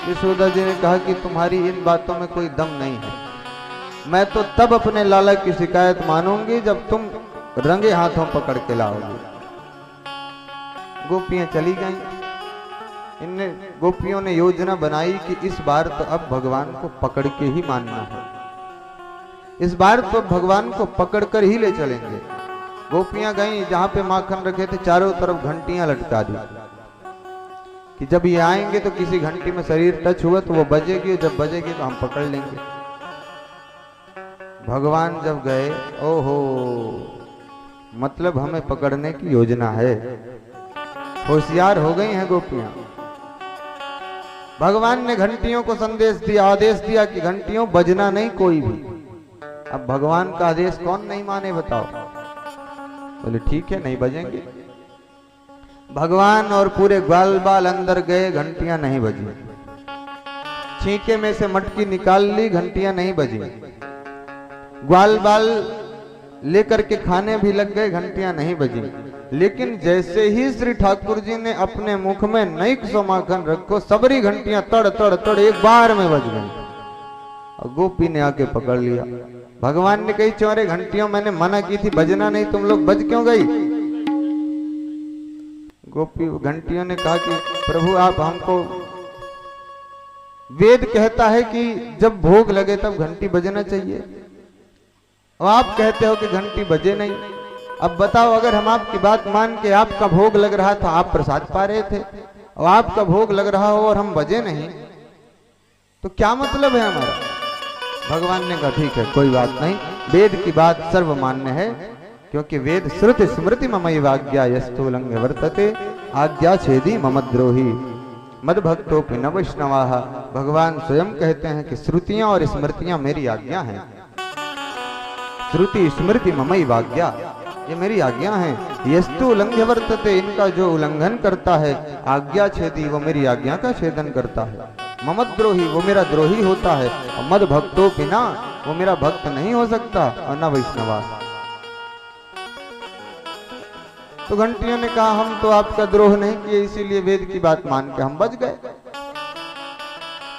यशोदा जी ने कहा कि तुम्हारी इन बातों में कोई दम नहीं है। मैं तो तब अपने लाला की शिकायत मानूंगी जब तुम रंगे हाथों पकड़ के लाओगे। गोपियां चली गईं। इनने गोपियों ने योजना बनाई कि इस बार तो अब भगवान को पकड़ के ही मानना है, इस बार तो भगवान को पकड़ कर ही ले चलेंगे। गोपियां गईं, जहां पे माखन रखे थे चारों तरफ घंटियां लटका दी कि जब ये आएंगे तो किसी घंटी में शरीर टच हुआ तो वो बजेगी, जब बजेगी तो हम पकड़ लेंगे। भगवान जब गए, ओहो, मतलब हमें पकड़ने की योजना है। होशियार हो गई हैं गोपियां। भगवान ने घंटियों को संदेश दिया, आदेश दिया कि घंटियों बजना नहीं कोई भी। अब भगवान का आदेश कौन नहीं माने बताओ। बोले ठीक है, नहीं बजेंगे। भगवान और पूरे ग्वाल बाल अंदर गए, घंटियां नहीं बजी। छींके में से मटकी निकाल ली, घंटियां नहीं बजी। ग्वाल बाल लेकर के खाने भी लग गए, घंटियां नहीं बजी। लेकिन जैसे ही श्री ठाकुर जी ने अपने मुख में नईक सो माखन रखो, सबरी घंटियां तड़ तड़ तड़ एक बार में बज गई। और गोपी ने आके पकड़ लिया। भगवान ने कही, चोरे घंटियों, मैंने मना की थी बजना नहीं, तुम लोग बज क्यों गई? गोपी घंटियों ने कहा कि प्रभु आप हमको, वेद कहता है कि जब भोग लगे तब घंटी बजना चाहिए, और आप कहते हो कि घंटी बजे नहीं। अब बताओ, अगर हम आपकी बात मान के, आपका भोग लग रहा था, आप प्रसाद पा रहे थे, और आपका भोग लग रहा हो और हम बजे नहीं, तो क्या मतलब है हमारा? भगवान ने कहा ठीक है, कोई बात नहीं, वेद की बात सर्वमान्य है, क्योंकि वेद श्रुति स्मृति ममैव आज्ञा यस्तु उल्लंघ्य वर्तते आज्ञा छेदी ममद्रोही मद भक्तोपि न वैष्णवाः। भगवान स्वयं कहते हैं कि श्रुतियां और स्मृतियां मेरी आज्ञा हैं। श्रुति स्मृति ममैव आज्ञा, ये मेरी आज्ञा है। यस्तु उल्लंघ्य वर्तते, इनका जो उल्लंघन करता है, आज्ञा छेदी, वो मेरी आज्ञा का छेदन करता है। ममद्रोही, वो मेरा द्रोही होता है। और मद भक्तो बिना, वो मेरा भक्त नहीं हो सकता। और न वैष्णवा। तो घंटियों ने कहा हम तो आपका द्रोह नहीं किए, इसीलिए वेद की बात मान के हम बच गए।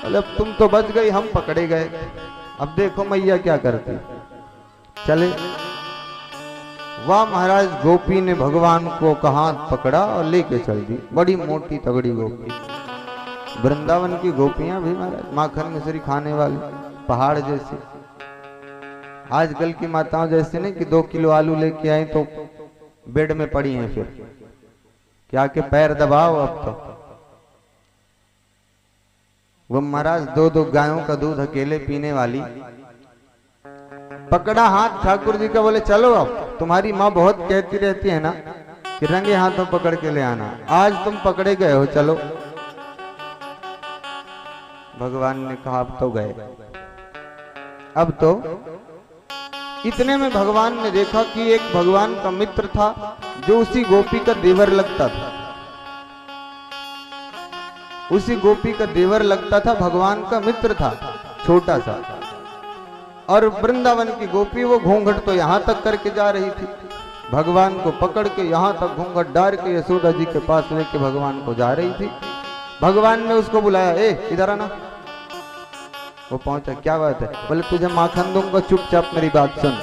मतलब तुम तो बच गई, हम पकड़े गए। अब देखो मैया क्या करती। चले, वाह महाराज, गोपी ने भगवान को का हाथ पकड़ा और लेके चल दी। बड़ी मोटी तगड़ी गोपी। वृंदावन की गोपियां भी महाराज माखन मिश्री खाने वाली, पहाड़ जैसी। आजकल की माताओं जैसे नहीं कि 2 किलो आलू लेके आई तो बेड में पड़ी हैं, फिर क्या के पैर दबाओ। अब तो वो महाराज 2-2 गायों का दूध अकेले पीने वाली, पकड़ा हाथ ठाकुर जी का, बोले चलो अब, तुम्हारी माँ बहुत कहती रहती है ना कि रंगे हाथों पकड़ के ले आना, आज तुम पकड़े गए हो, चलो। भगवान ने कहा अब तो गए। अब तो इतने में भगवान ने देखा कि एक भगवान का मित्र था जो उसी गोपी का देवर लगता था। उसी गोपी का देवर लगता था, भगवान का मित्र था, छोटा सा। और वृंदावन की गोपी वो घूंघट तो यहां तक करके जा रही थी, भगवान को पकड़ के यहां तक घूंघट डाल के यशोदा जी के पास लेके भगवान को जा रही थी। भगवान ने उसको बुलाया, ए इधर आना। वो पहुंचा, क्या बात है? बोले तुझे माखन दूंगा, चुपचाप मेरी बात सुन,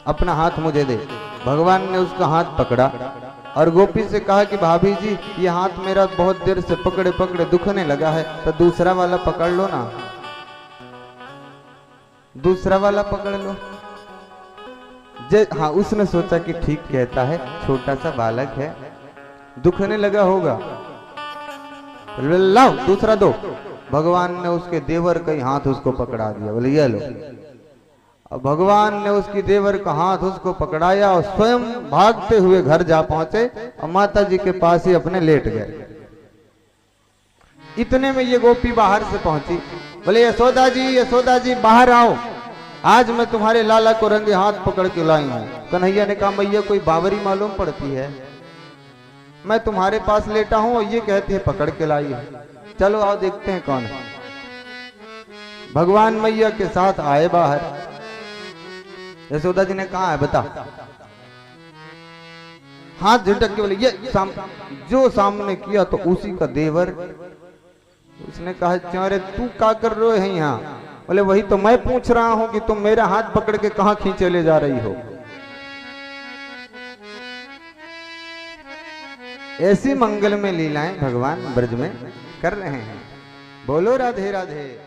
अपना हाथ मुझे दे। भगवान ने उसका हाथ पकड़ा और गोपी से कहा कि भाभी जी, ये हाथ मेरा बहुत देर से पकड़े पकड़े दुखने लगा है, तो दूसरा वाला पकड़ लो ना, दूसरा वाला पकड़ लो। हाँ, उसने सोचा कि ठीक कहता है, छोटा सा बालक है, दुखने लगा होगा, लाओ दूसरा दो। भगवान ने उसके देवर का हाथ उसको पकड़ा दिया, बोले ये लो। अब भगवान ने उसकी देवर का हाथ उसको पकड़ाया और स्वयं भागते हुए घर जा पहुंचे और माता जी के पास ही अपने लेट गए। इतने में ये गोपी बाहर से पहुंची, बोले यशोदा जी बाहर आओ, आज मैं तुम्हारे लाला को रंगे हाथ पकड़ के लाई हूं। कन्हैया ने कहा मैया कोई बावरी मालूम पड़ती है, मैं तुम्हारे पास लेटा हूं और ये कहती है पकड़ के लाई है, चलो आओ देखते हैं कौन है। भगवान मैया के साथ आए बाहर। यशोदा जी ने कहा है बता। हाथ झटक के बोले ये जो सामने किया तो उसी का देवर उसने कहा क्यों अरे तू क्या कर रहे हैं यहाँ? बोले वही तो मैं पूछ रहा हूं कि तुम मेरा हाथ पकड़ के कहां खींचे ले जा रही हो। ऐसी मंगल में लीलाएं भगवान ब्रज में कर रहे हैं। बोलो राधे राधे।